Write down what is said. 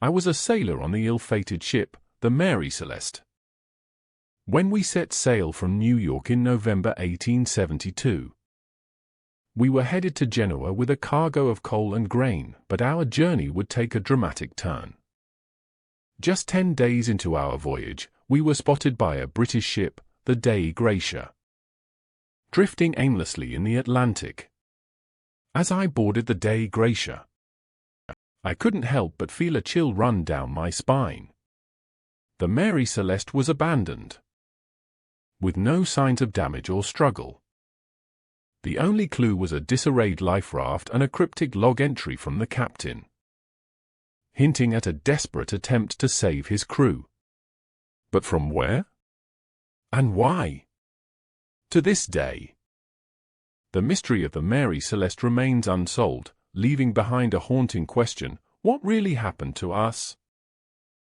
I was a sailor on the ill-fated ship, the Mary Celeste. When we set sail from New York in November 1872, we were headed to Genoa with a cargo of coal and grain, but our journey would take a dramatic turn. Just 10 days into our voyage, we were spotted by a British ship, the Dei Gratia, drifting aimlessly in the Atlantic. As I boarded the Dei Gratia, I couldn't help but feel a chill run down my spine. The Mary Celeste was abandoned, with no signs of damage or struggle. The only clue was a disarrayed life raft and a cryptic log entry from the captain, hinting at a desperate attempt to save his crew. But from where? And why? To this day, the mystery of the Mary Celeste remains unsolved, leaving behind a haunting question: what really happened to us?